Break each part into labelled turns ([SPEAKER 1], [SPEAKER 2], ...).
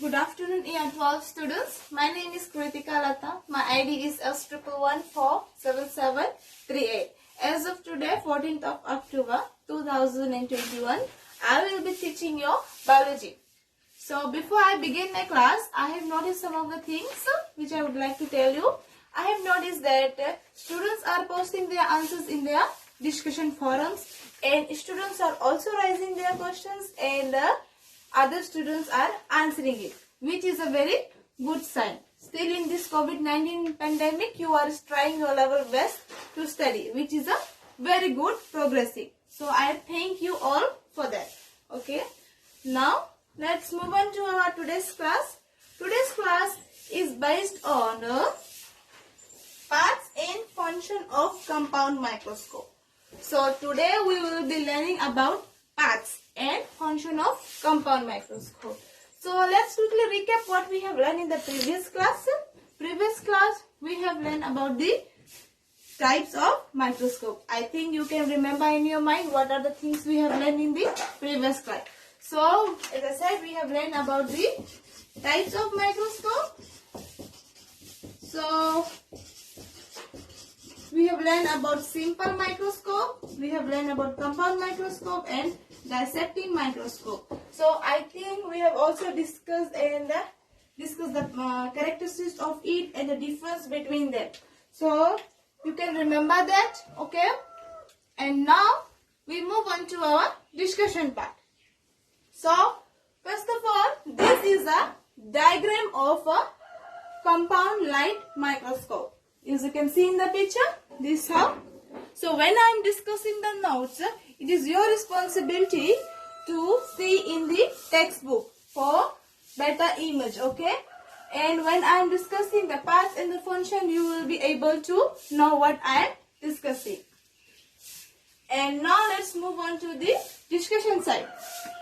[SPEAKER 1] Good afternoon, year 12 students. My name is Kritika Lata. My ID is S111477738. As of today, 14th of October 2021, I will be teaching you biology. So before I begin my class, I have noticed some of the things which I would like to tell you. I have noticed that students are posting their answers in their discussion forums, and students are also raising their questions, and other students are answering it, which is a very good sign. Still in this COVID-19 pandemic, you are trying your level best to study, which is a very good progressing. So I thank you all for that. Okay. Now let's move on to our today's class. Today's class is based on parts and function of compound microscope. So today we will be learning about parts and function of compound microscope. So let's quickly recap what we have learned in the previous class. Previous class we have learned about the types of microscope. I think you can remember in your mind what are the things we have learned in the previous class. So as I said, we have learned about the types of microscope. So we have learned about simple microscope, we have learned about compound microscope and dissecting microscope. So I think we have also discussed the characteristics of it and the difference between them. So you can remember that, okay? And now we move on to our discussion part. So first of all, this is a diagram of a compound light microscope. As you can see in the picture, this how. So when I am discussing the notes, it is your responsibility to see in the textbook for better image, okay? And when I am discussing the parts and the function, you will be able to know what I am discussing. And now let's move on to the discussion side.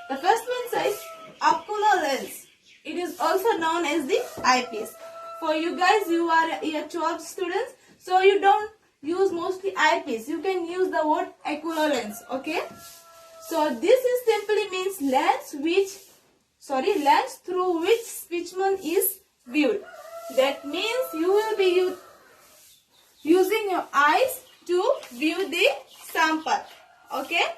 [SPEAKER 1] The first one says ocular lens. It is also known as the eyepiece. For you guys, you are year 12 students, so you don't use mostly eyepiece. You can use the word ocular lens, okay? So this is simply means lens through which specimen is viewed. That means you will be using your eyes to view the sample, okay?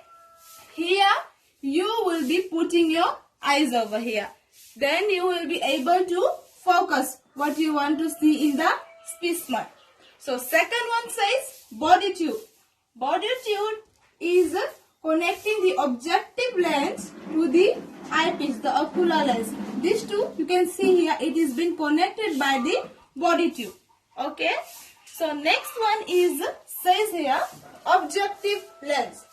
[SPEAKER 1] Here you will be putting your eyes over here. Then you will be able to focus what you want to see in the specimen. So second one says body tube. Body tube is connecting the objective lens to the eyepiece, the ocular lens. These two you can see here, it is been connected by the body tube. Okay. So next one is says here objective lens.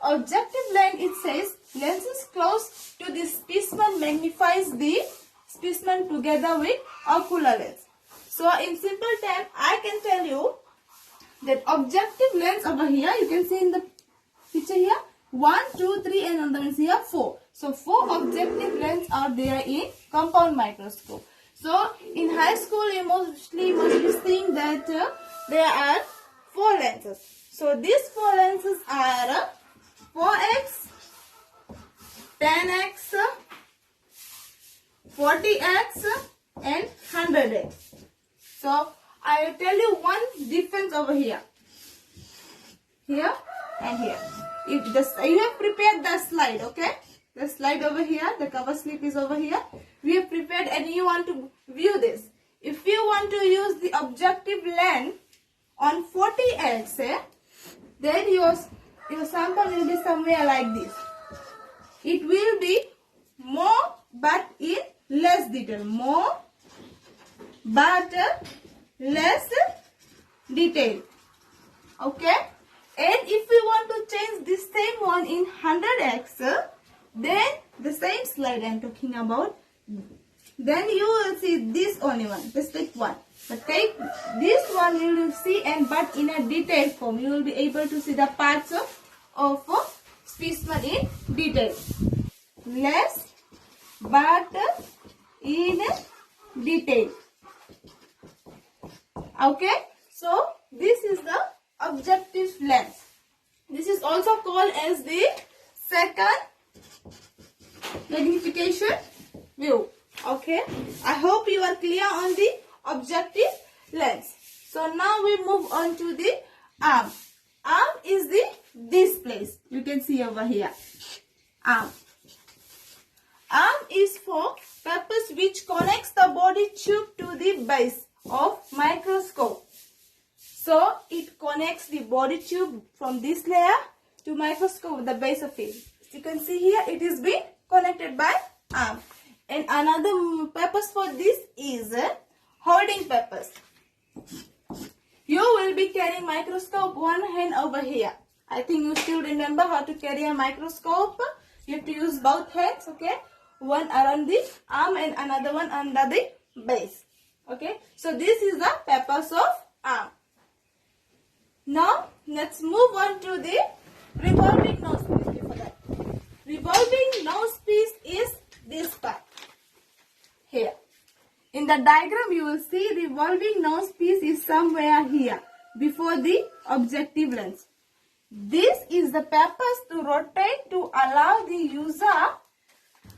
[SPEAKER 1] Objective lens, it says lenses close to the specimen magnifies the specimen together with ocular lens. So in simple terms, I can tell you that objective lens over here, you can see in the picture here, 1, 2, 3 and another is here 4. So 4 objective lenses are there in compound microscope. So in high school, you mostly must be seeing that there are 4 lenses. So these 4 lenses are 4x, 10x, 40x and 100x. So I will tell you one difference over here. Here and here. If you have prepared the slide, okay? The slide over here, the cover slip is over here. We have prepared and you want to view this. If you want to use the objective lens on 40x, then your sample will be somewhere like this. It will be more but in less detail. More but less detail. Okay. And if we want to change this same one in 100x, then the same slide I am talking about, then you will see this only one, the stick one. But take this one, you will see, and but in a detailed form, you will be able to see the parts of specimen in detail. Less but in detail. Okay, so this is the objective lens. This is also called as the second magnification view. Okay, I hope you are clear on the objective lens. So now we move on to the arm. Arm is this place. You can see over here. Arm. Arm is for purpose which connects the body tube to the base of microscope. So it connects the body tube from this layer to microscope, the base of it. As you can see here, it is being connected by arm. And another purpose for this is holding purpose. You will be carrying microscope one hand over here. I think you still remember how to carry a microscope. You have to use both hands, okay? One around the arm and another one under the base. Okay? So this is the purpose of arm. Now let's move on to the revolving nose piece. Before that, revolving nose piece is this part here. In the diagram you will see revolving nose piece is somewhere here before the objective lens. This is the purpose to rotate to allow the user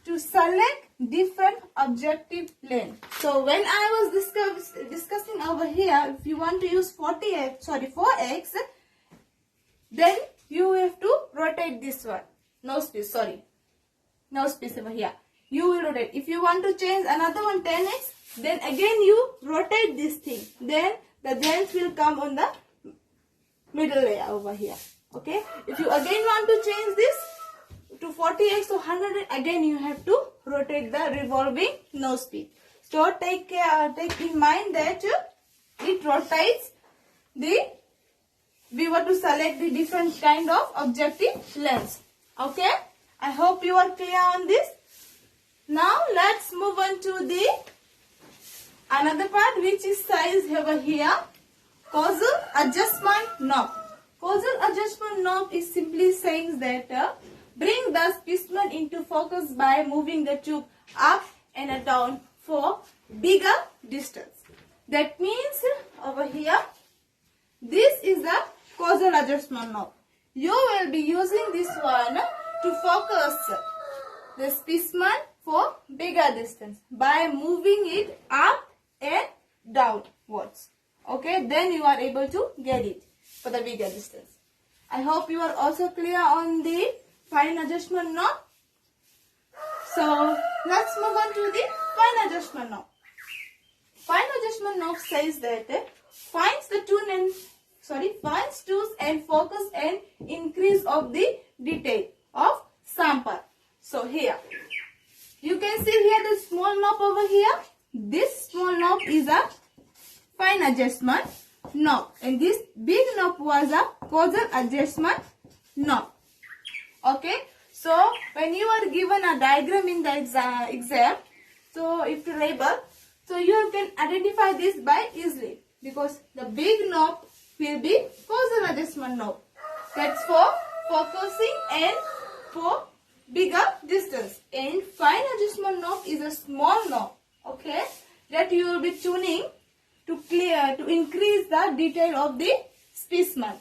[SPEAKER 1] to select different objective lens. So when I was discussing over here, if you want to use 4x, then you have to rotate this one. Nose piece over here. You will rotate. If you want to change another one 10x, then again you rotate this thing. Then the lens will come on the middle layer over here. Okay. If you again want to change this to 40x or 100, again you have to rotate the revolving nose piece. So take in mind that it rotates we want to select the different kind of objective lens. Okay. I hope you are clear on this. Now let's move on to the another part which is size over here. Causal adjustment knob. Causal adjustment knob is simply saying that bring the specimen into focus by moving the tube up and down for bigger distance. That means over here, this is the causal adjustment knob. You will be using this one to focus the specimen for bigger distance by moving it up and downwards. Okay, then you are able to get it for the bigger distance. I hope you are also clear on the fine adjustment knob. So let's move on to the fine adjustment knob. Fine adjustment knob says that finds tools and focus and increase of the detail of sample. So here you can see here the small knob over here. This small knob is a fine adjustment knob, and this big knob was a causal adjustment knob. Okay, so when you are given a diagram in the exam, so if you label, so you can identify this by easily, because the big knob will be causal adjustment knob. That's for focusing and for bigger distance. And fine adjustment knob is a small knob, okay, that you will be tuning to increase the detail of the specimen.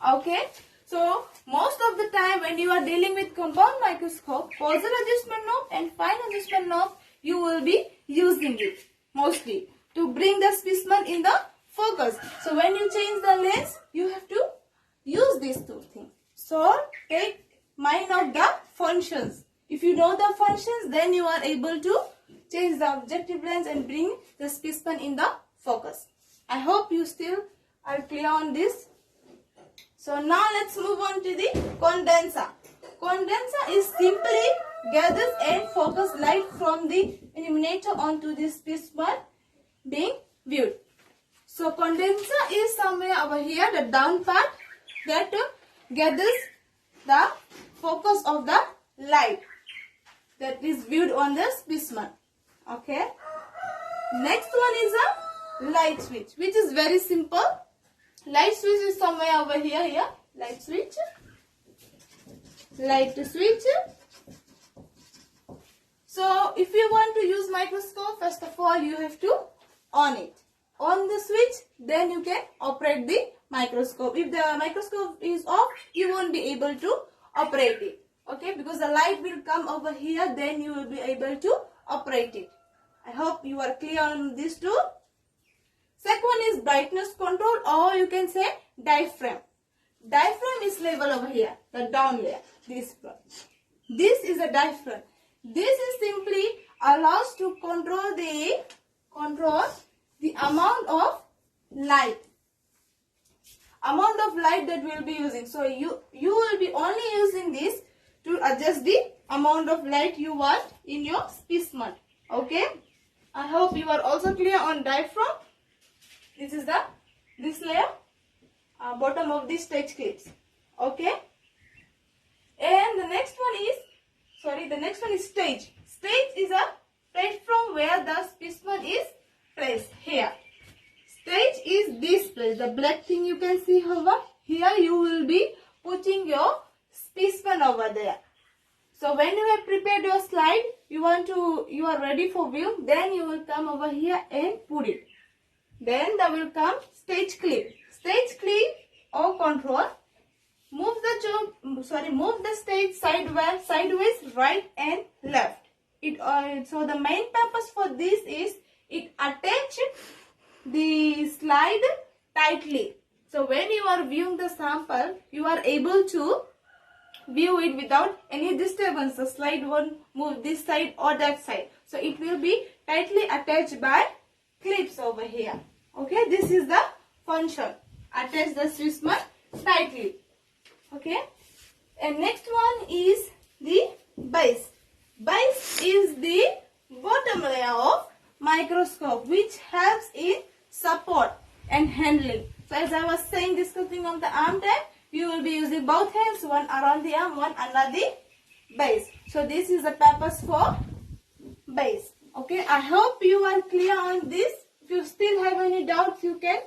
[SPEAKER 1] Okay, so most of the time when you are dealing with compound microscope, causal adjustment knob and fine adjustment knob, you will be using it mostly to bring the specimen in the focus. So when you change the lens, you have to use these two things. So take mind of the functions. If you know the functions, then you are able to change the objective lens and bring the specimen in the focus. I hope you still are clear on this. So now let's move on to the condenser. Condenser is simply gathers and focus light from the illuminator onto the specimen being viewed. So condenser is somewhere over here, the down part that gathers the focus of the light that is viewed on the specimen. Okay. Next one is a light switch, which is very simple. Light switch is somewhere over here. Light switch. Light switch. So if you want to use microscope, first of all you have to on it. On the switch, then you can operate the microscope. If the microscope is off, you won't be able to operate it. Okay, because the light will come over here, then you will be able to operate it. I hope you are clear on these two. Second one is brightness control, or you can say diaphragm. Diaphragm is level over here, the down layer, this one. This is a diaphragm. This is simply allows to control the amount of light. Amount of light that we will be using. So you will be only using this to adjust the amount of light you want in your specimen. Okay. I hope you are also clear on diaphragm. This is this layer, bottom of the stage clips. Okay. And the next one is stage. Stage is a platform where the specimen is placed. Here. Stage is this place. The black thing you can see over here. You will be putting your specimen over there. So when you have prepared your slide, you are ready for view. Then you will come over here and put it. Then there will come stage clip. Stage clip or control. Move the stage sideways, right and left. So the main purpose for this is it attach the slide tightly. So when you are viewing the sample, you are able to view it without any disturbance. The slide won't move this side or that side. So it will be tightly attached by clips over here. Okay, this is the function. Attach the specimen tightly. Okay, and next one is the base. Base is the bottom layer of microscope which helps in support and handling. So as I was saying, discussing on the arm tag, you will be using both hands, one around the arm, one under the base. So this is the purpose for base. Okay, I hope you are clear on this. If you still have any doubts, you can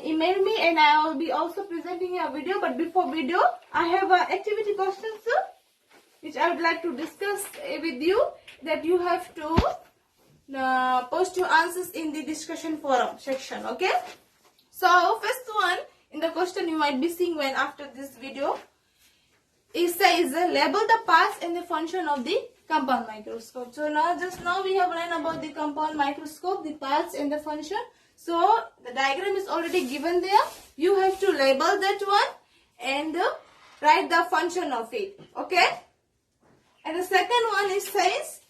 [SPEAKER 1] email me, and I will be also presenting a video. But before video, I have activity questions which I would like to discuss with you, that you have to post your answers in the discussion forum section. Okay, so first one in the question you might be seeing when after this video, it says label the parts and the function of the compound microscope. So now we have learned about the compound microscope, the parts and the function. So the diagram is already given there. You have to label that one and write the function of it. Okay. And the second one is says,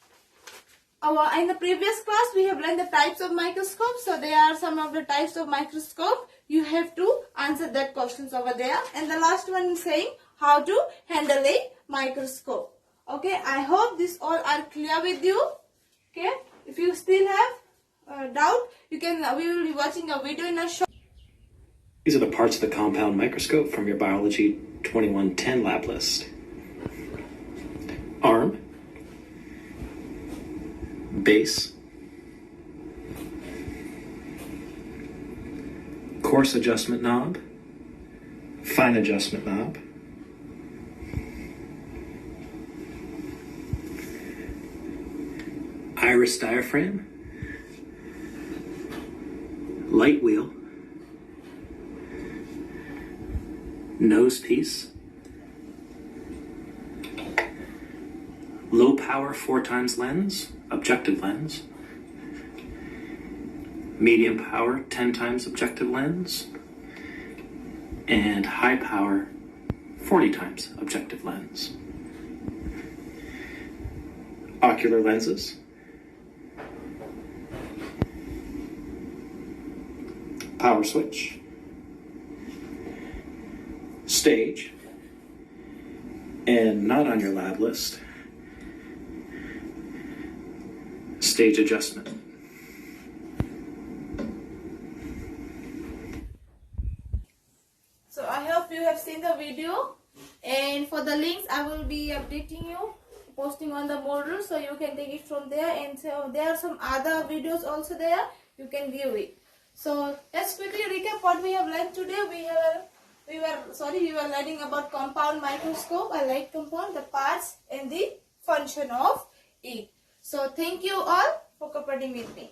[SPEAKER 1] in the previous class we have learned the types of microscope. So there are some of the types of microscope. You have to answer that questions over there. And the last one is saying how to handle a microscope. Okay, I hope this all are clear with you. Okay, if you still have doubt, we will be watching a video in a short.
[SPEAKER 2] These are the parts of the compound microscope from your Biology 2110 lab list. Arm, base, coarse adjustment knob, fine adjustment knob, iris diaphragm, light wheel, nose piece, low power 4x lens, objective lens, medium power 10x objective lens, and high power 40x objective lens. Ocular lenses, power switch, stage, and not on your lab list, stage adjustment.
[SPEAKER 1] So I hope you have seen the video, and for the links I will be updating you, posting on the Moodle, so you can take it from there. And so there are some other videos also there, you can view it. So let's quickly recap what we have learned today. We were learning about compound microscope, a light compound, the parts and the function of it. So thank you all for cooperating with me.